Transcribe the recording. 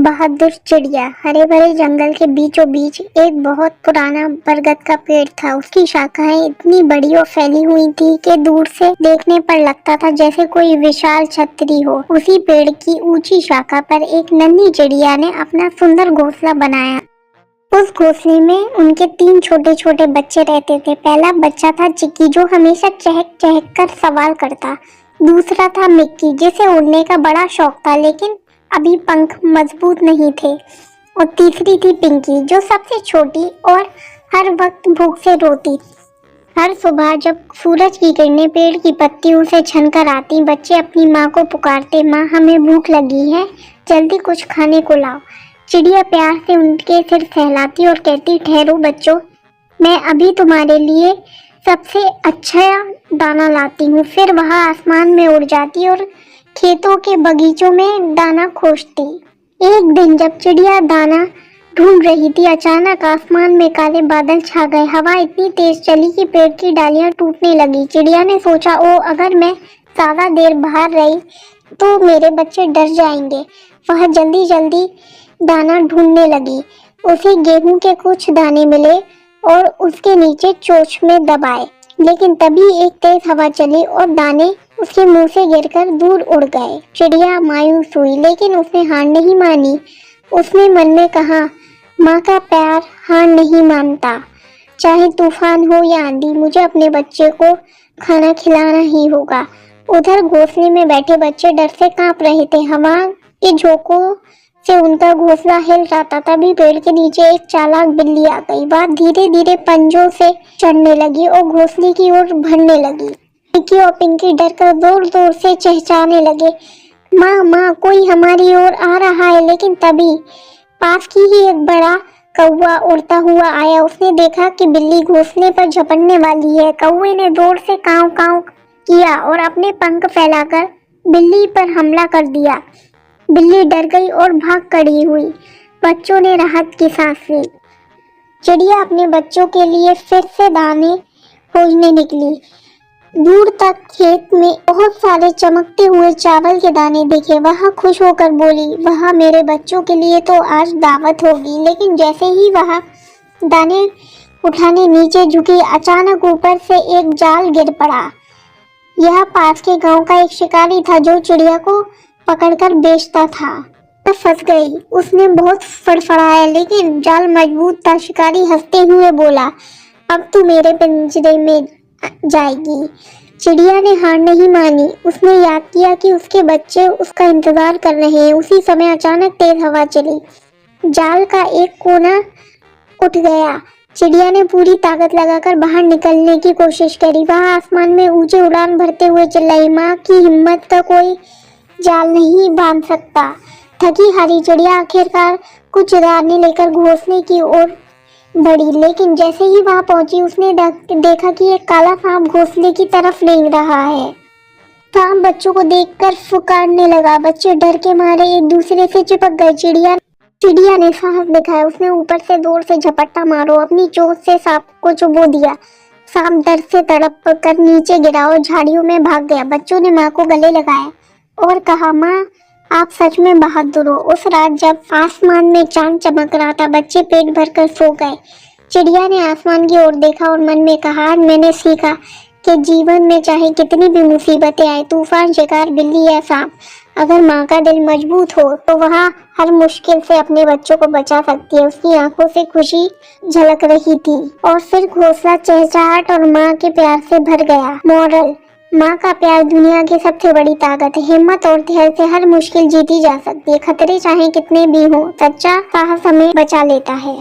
बहादुर चिड़िया। हरे भरे जंगल के बीचों बीच एक बहुत पुराना बरगद का पेड़ था। उसकी शाखाएं इतनी बड़ी और फैली हुई थी कि दूर से देखने पर लगता था जैसे कोई विशाल छतरी हो। उसी पेड़ की ऊंची शाखा पर एक नन्ही चिड़िया ने अपना सुंदर घोंसला बनाया। उस घोंसले में उनके 3 छोटे छोटे बच्चे रहते थे। पहला बच्चा था चिक्की, जो हमेशा चहक चहक कर सवाल करता। दूसरा था मिक्की, जिसे उड़ने का बड़ा शौक था लेकिन अभी पंख मजबूत नहीं थे। और तीसरी थी पिंकी, जो सबसे छोटी और हर वक्त भूख से रोती। हर सुबह जब सूरज की किरणें पेड़ की पत्तियों से छनकर आती, बच्चे अपनी माँ को पुकारते, माँ हमें भूख लगी है, जल्दी कुछ खाने को लाओ। चिड़िया प्यार से उनके सिर सहलाती और कहती, ठहरो बच्चों, मैं अभी तुम्हारे लिए सबसे अच्छा दाना लाती हूँ। फिर वह आसमान में उड़ जाती और खेतों के बगीचों में दाना खोजती। एक दिन जब चिड़िया दाना ढूंढ रही थी, अचानक आसमान में काले बादल छा गए। हवा इतनी तेज चली कि पेड़ की डालियां टूटने लगी। चिड़िया ने सोचा, ओ अगर मैं ज्यादा देर बाहर रही तो मेरे बच्चे डर जाएंगे। वह जल्दी जल्दी दाना ढूंढने लगी। उसे गेहूं के कुछ दाने मिले और उसके नीचे चोंच में दबाए, लेकिन तभी एक तेज हवा चली और दाने उसके मुंह से गिरकर दूर उड़ गए। चिड़िया मायूस हुई, लेकिन उसने हार नहीं मानी। उसने मन में कहा, माँ का प्यार हार नहीं मानता, चाहे तूफान हो या आंधी, मुझे अपने बच्चे को खाना खिलाना ही होगा। उधर घोंसले में बैठे बच्चे डर से कांप रहे थे। हवा के झोंकों से उनका घोंसला हिल रहा था। तभी पेड़ के नीचे एक चालाक बिल्ली आ गई। वह धीरे धीरे पंजों से चढ़ने लगी और घोंसले की ओर बढ़ने लगी। मिक्की और पिंकी डरकर जोर जोर से चहचहाने लगे, माँ माँ कोई हमारी ओर आ रहा है। लेकिन तभी पास की ही एक बड़ा कौवा उड़ता हुआ आया। उसने देखा कि बिल्ली घोंसले पर झपटने वाली है। कौवे ने जोर से काव काव किया और अपने पंख फैलाकर बिल्ली पर हमला कर दिया। बिल्ली डर गई और भाग खड़ी हुई। बच्चों ने राहत की सांस ली। चिड़िया अपने बच्चों के लिए फिर से दाने खोजने निकली। दूर तक खेत में बहुत सारे चमकते हुए चावल के दाने दिखे। वह खुश होकर बोली, वह मेरे बच्चों के लिए तो आज दावत होगी। लेकिन जैसे ही वह दाने उठाने नीचे झुकी, अचानक ऊपर से एक जाल गिर पड़ा। यह पास के गांव का एक शिकारी था जो चिड़िया को पकड़कर बेचता था। वह फंस गई। उसने बहुत फड़फड़ाया, लेकिन जाल मजबूत था। शिकारी हंसते हुए बोला, अब तू मेरे पिंजरे में जाएगी। चिड़िया ने हार नहीं मानी। उसने याद किया कि उसके बच्चे उसका इंतजार कर रहे हैं। उसी समय अचानक तेज हवा चली। जाल का एक कोना उठ गया। चिड़िया ने पूरी ताकत लगाकर बाहर निकलने की कोशिश करी। वह आसमान में ऊंचे उड़ान भरते हुए चिल्लाई, माँ की हिम्मत का कोई जाल नहीं बांध सकता। थकी हारी चिड़िया आखिरकार कुछ दाने लेकर घोंसले की ओर बढ़ी, लेकिन जैसे ही वहां पहुंची उसने देखा कि एक काला सांप घोंसले की तरफ रेंग रहा है। सांप बच्चों को देखकर फुकारने लगा। बच्चे डर के मारे एक दूसरे से चिपक गए। चिड़िया ने साहस दिखाया। उसने ऊपर से जोर से झपट्टा मारो अपनी चोंच से सांप को चुबो दिया। सांप डर से तड़प कर नीचे गिरा और झाड़ियों में भाग गया। बच्चों ने माँ को गले लगाया और कहा, माँ आप सच में बहादुर हो। उस रात जब आसमान में चांद चमक रहा था, बच्चे पेट भर कर सो गए। चिड़िया ने आसमान की ओर देखा और मन में कहा, आज मैंने सीखा कि जीवन में चाहे कितनी भी मुसीबतें आए, तूफान, शिकार, बिल्ली या सांप, अगर माँ का दिल मजबूत हो तो वह हर मुश्किल से अपने बच्चों को बचा सकती है। उसकी आंखों से खुशी झलक रही थी और फिर घोंसला चहचहाट और माँ के प्यार से भर गया। मॉरल, माँ का प्यार दुनिया की सबसे बड़ी ताकत है। हिम्मत और धैर्य से हर मुश्किल जीती जा सकती है। खतरे चाहे कितने भी हों, सच्चा साहस हमें बचा लेता है।